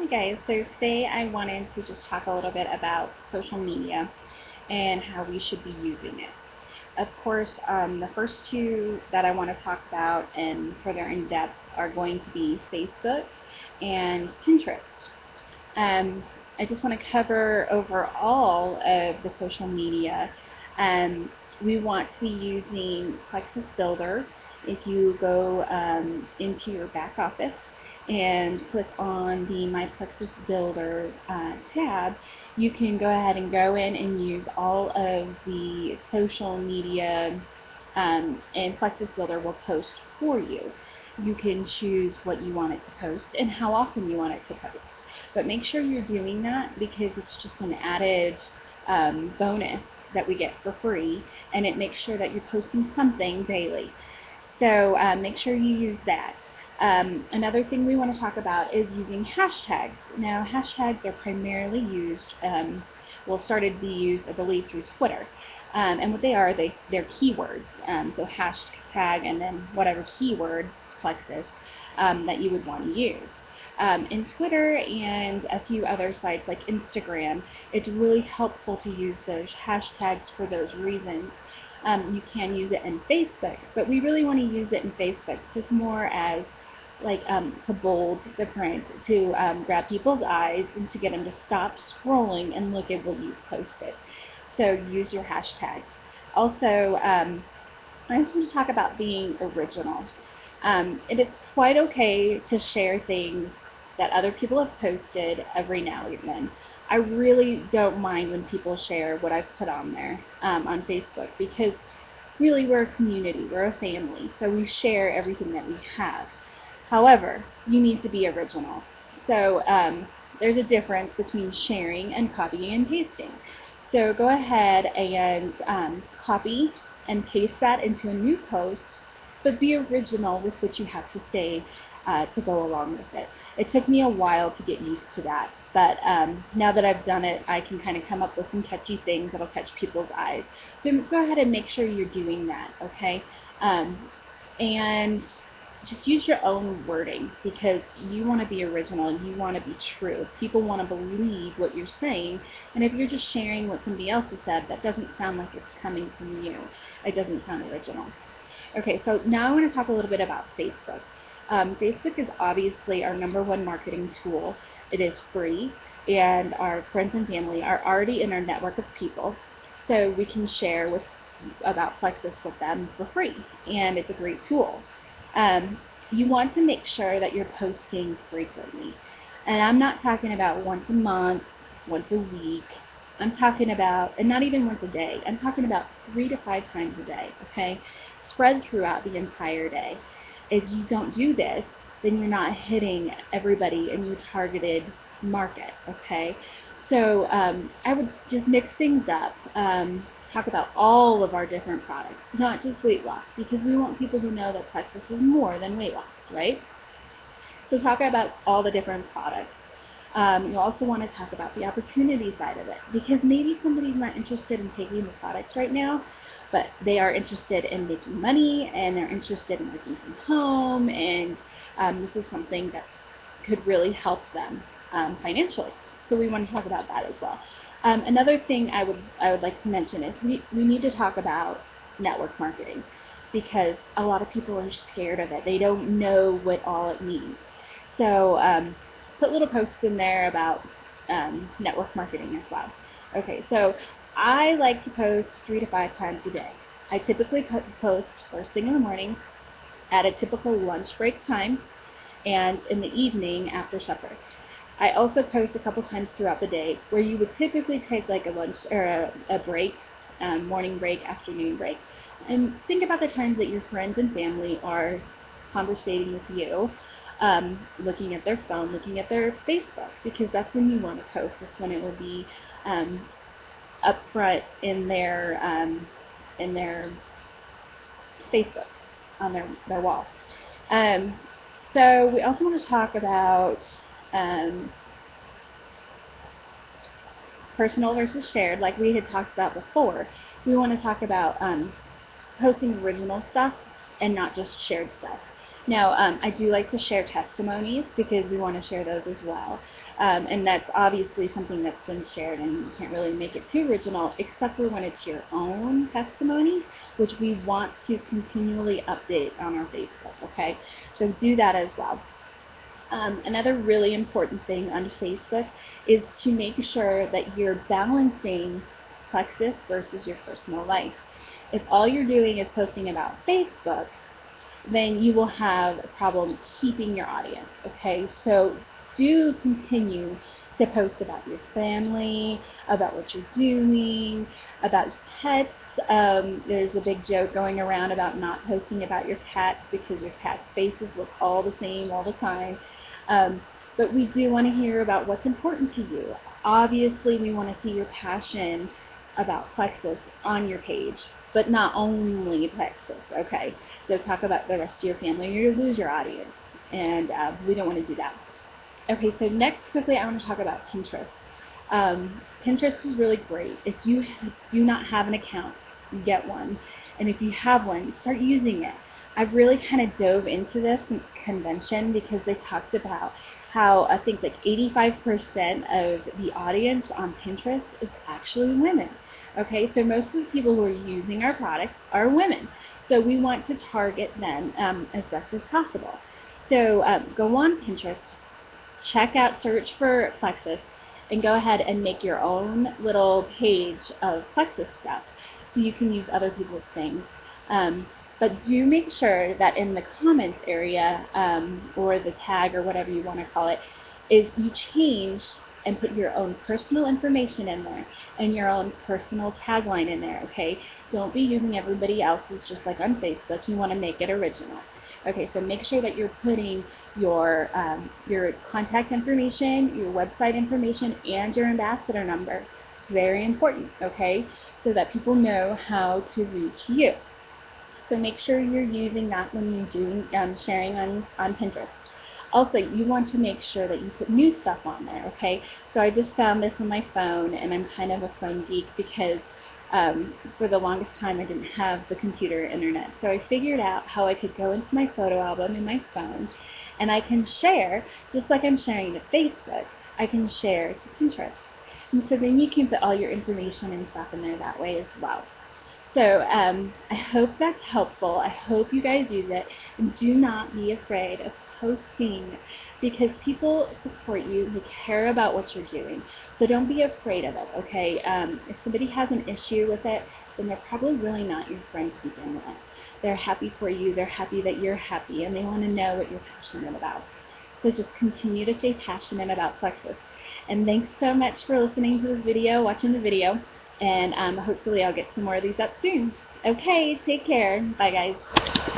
Hi guys, so today I wanted to just talk a little bit about social media and how we should be using it. Of course, the first two that I want to talk about and further in depth are going to be Facebook and Pinterest. Um, I just want to cover overall of the social media. Um, we want to be using Plexus Builder. If you go into your back office and click on the My Plexus Builder tab, you can go ahead and go in and use all of the social media, and Plexus Builder will post for you. You can choose what you want it to post and how often you want it to post. But make sure you're doing that because it's just an added bonus that we get for free, and it makes sure that you're posting something daily. So make sure you use that. Another thing we want to talk about is using hashtags. Now, hashtags are primarily used, well, started to be used, I believe, through Twitter. And what they are, they're keywords. So hashtag and then whatever keyword, Plexus, that you would want to use. In Twitter and a few other sites like Instagram, it's really helpful to use those hashtags for those reasons. You can use it in Facebook, but we really want to use it in Facebook just more as like to bold the print, to grab people's eyes and to get them to stop scrolling and look at what you've posted. So use your hashtags. Also, I just want to talk about being original. It is quite okay to share things that other people have posted every now and then. I really don't mind when people share what I've put on there on Facebook, because really we're a community, we're a family, so we share everything that we have. However, you need to be original. So there's a difference between sharing and copying and pasting. So go ahead and copy and paste that into a new post, but be original with what you have to say to go along with it. It took me a while to get used to that, but now that I've done it, I can kind of come up with some catchy things that'll catch people's eyes. So go ahead and make sure you're doing that, okay? And just use your own wording, because you want to be original, you want to be true. People want to believe what you're saying, and if you're just sharing what somebody else has said, that doesn't sound like it's coming from you. It doesn't sound original. Okay, so now I want to talk a little bit about Facebook. Facebook is obviously our #1 marketing tool. It is free, and our friends and family are already in our network of people, so we can share about Plexus with them for free, and it's a great tool. You want to make sure that you're posting frequently. And I'm not talking about once a month, once a week. I'm talking about, and not even once a day, I'm talking about 3 to 5 times a day, okay? Spread throughout the entire day. If you don't do this, then you're not hitting everybody in your targeted market, okay? So I would just mix things up. Talk about all of our different products, not just weight loss, because we want people to know that Plexus is more than weight loss, right? So talk about all the different products. You also want to talk about the opportunity side of it, because maybe somebody's not interested in taking the products right now, but they are interested in making money, and they're interested in working from home, and this is something that could really help them financially. So we want to talk about that as well. Another thing I would like to mention is we need to talk about network marketing, because a lot of people are scared of it. They don't know what all it means. So put little posts in there about network marketing as well. Okay, so I like to post 3 to 5 times a day. I typically post first thing in the morning, at a typical lunch break time, and in the evening after supper. I also post a couple times throughout the day, where you would typically take like a lunch or a break, morning break, afternoon break. And think about the times that your friends and family are conversating with you, looking at their phone, looking at their Facebook, because that's when you want to post. That's when it will be up front in their Facebook, on their wall. So we also want to talk about personal versus shared, like we had talked about before. We want to talk about posting original stuff and not just shared stuff. Now, I do like to share testimonies because we want to share those as well. And that's obviously something that's been shared, and you can't really make it too original, except for when it's your own testimony, which we want to continually update on our Facebook, okay? So do that as well. Another really important thing on Facebook is to make sure that you're balancing Plexus versus your personal life. If all you're doing is posting about Facebook, then you will have a problem keeping your audience, okay? So do continue to post about your family, about what you're doing, about pets. There's a big joke going around about not posting about your cats because your cat's faces look all the same all the time. But we do want to hear about what's important to you. Obviously, we want to see your passion about Plexus on your page, but not only Plexus, okay? So talk about the rest of your family, or you'll lose your audience, and we don't want to do that. Okay, so next, quickly, I want to talk about Pinterest. Pinterest is really great. If you do not have an account, get one. And if you have one, start using it. I've really kind of dove into this since convention because they talked about how I think like 85% of the audience on Pinterest is actually women. Okay, so most of the people who are using our products are women. So we want to target them as best as possible. So go on Pinterest, check out, search for Plexus, and go ahead and make your own little page of Plexus stuff so you can use other people's things. But do make sure that in the comments area, or the tag, or whatever you want to call it, is you change and put your own personal information in there and your own personal tagline in there, okay? Don't be using everybody else's just like on Facebook. You want to make it original. Okay, so make sure that you're putting your contact information, your website information, and your ambassador number. Very important, okay? So that people know how to reach you. So make sure you're using that when you're doing sharing on Pinterest. Also, you want to make sure that you put new stuff on there, okay? So I just found this on my phone, and I'm kind of a phone geek because for the longest time I didn't have the computer internet. So I figured out how I could go into my photo album in my phone, and I can share, just like I'm sharing to Facebook, I can share to Pinterest. And so then you can put all your information and stuff in there that way as well. So I hope that's helpful. I hope you guys use it. And do not be afraid of posting because people support you. They care about what you're doing. So don't be afraid of it, okay? If somebody has an issue with it, then they're probably really not your friend to begin with. They're happy for you. They're happy that you're happy, and they want to know what you're passionate about. So just continue to stay passionate about Plexus. And thanks so much for listening to this video, watching the video. And hopefully I'll get some more of these up soon. Okay, take care. Bye, guys.